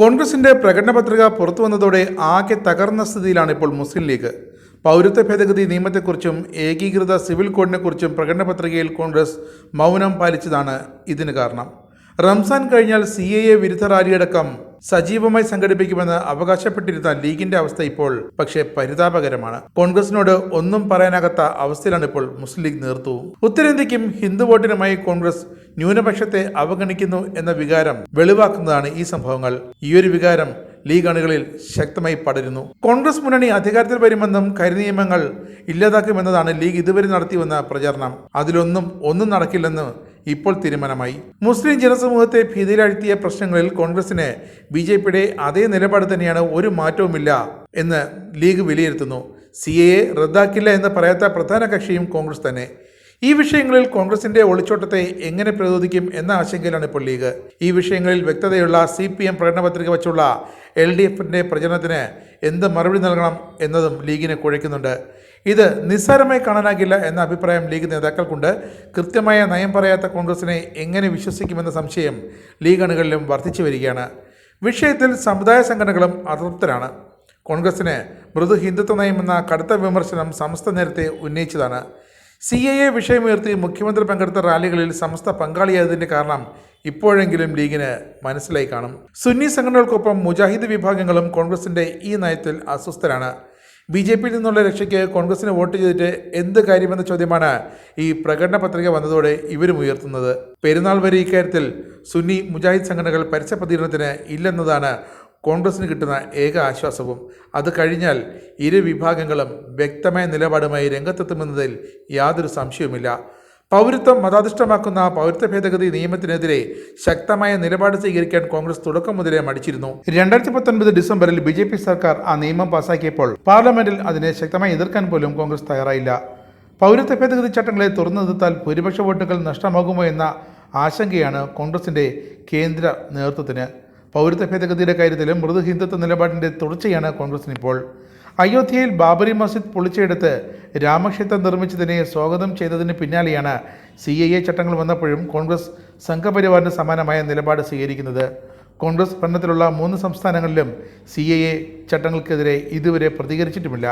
കോൺഗ്രസിന്റെ പ്രകടന പത്രിക പുറത്തു വന്നതോടെ ആകെ തകർന്ന സ്ഥിതിയിലാണ് ഇപ്പോൾ മുസ്ലിം ലീഗ്. പൗരത്വ ഭേദഗതി നിയമത്തെക്കുറിച്ചും ഏകീകൃത സിവിൽ കോഡിനെക്കുറിച്ചും പ്രകടന പത്രികയിൽ കോൺഗ്രസ് മൗനം പാലിച്ചതാണ് ഇതിന് കാരണം. റംസാൻ കഴിഞ്ഞാൽ CAA വിരുദ്ധ റാലിയടക്കം സജീവമായി സംഘടിപ്പിക്കുമെന്ന് അവകാശപ്പെട്ടിരുന്ന ലീഗിന്റെ അവസ്ഥ ഇപ്പോൾ പക്ഷേ പരിതാപകരമാണ്. കോൺഗ്രസിനോട് ഒന്നും പറയാനാകാത്ത അവസ്ഥയിലാണ് ഇപ്പോൾ മുസ്ലിം ലീഗ് നേതൃത്വവും. ഉത്തരേന്ത്യക്കും ഹിന്ദു വോട്ടിനുമായി കോൺഗ്രസ് ന്യൂനപക്ഷത്തെ അവഗണിക്കുന്നു എന്ന വികാരം വെളിവാക്കുന്നതാണ് ഈ സംഭവങ്ങൾ. ഈയൊരു വികാരം ലീഗ് അണികളിൽ ശക്തമായി പടരുന്നു. കോൺഗ്രസ് മുന്നണി അധികാരത്തിൽ വരുമെന്നും കരിനിയമങ്ങൾ ഇല്ലാതാക്കുമെന്നതാണ് ലീഗ് ഇതുവരെ നടത്തിവന്ന പ്രചാരണം. ഒന്നും നടക്കില്ലെന്ന് ഇപ്പോൾ തീരുമാനമായി. മുസ്ലിം ജനസമൂഹത്തെ ഭീതിയിലാഴ്ത്തിയ പ്രശ്നങ്ങളിൽ കോൺഗ്രസിന് BJPയുടെ അതേ നിലപാട് തന്നെയാണ്, ഒരു മാറ്റവുമില്ല എന്ന് ലീഗ് വിലയിരുത്തുന്നു. CAA റദ്ദാക്കില്ല എന്ന് പറയാത്ത പ്രധാന കക്ഷിയും കോൺഗ്രസ് തന്നെ. ഈ വിഷയങ്ങളിൽ കോൺഗ്രസിന്റെ ഒളിച്ചോട്ടത്തെ എങ്ങനെ പ്രതിരോധിക്കും എന്ന ആശങ്കയിലാണ് ഇപ്പോൾ ലീഗ്. ഈ വിഷയങ്ങളിൽ വ്യക്തതയുള്ള CPM പ്രകടന പത്രിക വച്ചുള്ള LDFന്റെ പ്രചരണത്തിന് എന്ത് മറുപടി നൽകണം എന്നതും ലീഗിനെ കുഴയ്ക്കുന്നുണ്ട്. ഇത് നിസ്സാരമായി കാണാനാകില്ല എന്ന അഭിപ്രായം ലീഗ് നേതാക്കൾക്കുണ്ട്. കൃത്യമായ നയം പറയാത്ത കോൺഗ്രസിനെ എങ്ങനെ വിശ്വസിക്കുമെന്ന സംശയം ലീഗ് അണികളിലും വർദ്ധിച്ചു വരികയാണ്. വിഷയത്തിൽ സമുദായ സംഘടനകളും അതൃപ്തരാണ്. കോൺഗ്രസിന് മൃദു ഹിന്ദുത്വ നയമെന്ന കടുത്ത വിമർശനം സമസ്ത നേരത്തെ ഉന്നയിച്ചതാണ്. CAA വിഷയമുയർത്തി മുഖ്യമന്ത്രി പങ്കെടുത്ത റാലികളിൽ സമസ്ത പങ്കാളിയായതിൻ്റെ കാരണം ഇപ്പോഴെങ്കിലും ലീഗിന് മനസ്സിലായി കാണും. സുന്നി സംഘടനകൾക്കൊപ്പം മുജാഹിദ് വിഭാഗങ്ങളും കോൺഗ്രസിന്റെ ഈ നയത്തിൽ അസ്വസ്ഥരാണ്. BJPയിൽ നിന്നുള്ള രക്ഷയ്ക്ക് കോൺഗ്രസിന് വോട്ട് ചെയ്തിട്ട് എന്ത് കാര്യമെന്ന ചോദ്യമാണ് ഈ പ്രകടന പത്രിക വന്നതോടെ ഇവരും ഉയർത്തുന്നത്. പെരുന്നാൾ വരെ ഇക്കാര്യത്തിൽ സുന്നി മുജാഹിദ് സംഘടനകൾ പരസ്യ പ്രതികരണത്തിന് ഇല്ലെന്നതാണ് കോൺഗ്രസിന് കിട്ടുന്ന ഏക ആശ്വാസവും. അത് കഴിഞ്ഞാൽ ഇരു വിഭാഗങ്ങളും വ്യക്തമായ നിലപാടുമായി രംഗത്തെത്തുമെന്നതിൽ യാതൊരു സംശയവുമില്ല. പൗരത്വം മതാധിഷ്ഠമാക്കുന്ന പൗരത്വ ഭേദഗതി നിയമത്തിനെതിരെ ശക്തമായ നിലപാട് സ്വീകരിക്കാൻ കോൺഗ്രസ് തുടക്കം മുതലേ മടിച്ചിരുന്നു. 2019 ഡിസംബറിൽ BJP സർക്കാർ ആ നിയമം പാസാക്കിയപ്പോൾ പാർലമെന്റിൽ അതിനെ ശക്തമായി എതിർക്കാൻ പോലും കോൺഗ്രസ് തയ്യാറായില്ല. പൗരത്വ ഭേദഗതി ചട്ടങ്ങളെ തുറന്നെടുത്താൽ ഭൂരിപക്ഷ വോട്ടുകൾ നഷ്ടമാകുമോ എന്ന ആശങ്കയാണ് കോൺഗ്രസിന്റെ കേന്ദ്ര നേതൃത്വത്തിന്. പൗരത്വ ഭേദഗതിയുടെ കാര്യത്തിലും മൃദു ഹിന്ദുത്വ നിലപാടിന്റെ തുടർച്ചയാണ് കോൺഗ്രസിനിപ്പോൾ. അയോധ്യയിൽ ബാബറി മസ്ജിദ് പൊളിച്ചെടുത്ത് രാമക്ഷേത്രം നിർമ്മിച്ചതിനെ സ്വാഗതം ചെയ്തതിന് പിന്നാലെയാണ് CAA ചട്ടങ്ങൾ വന്നപ്പോഴും കോൺഗ്രസ് സംഘപരിവാറിന് സമാനമായ നിലപാട് സ്വീകരിക്കുന്നത്. കോൺഗ്രസ് ഭരണത്തിലുള്ള 3 സംസ്ഥാനങ്ങളിലും CAA ചട്ടങ്ങൾക്കെതിരെ ഇതുവരെ പ്രതികരിച്ചിട്ടുമില്ല.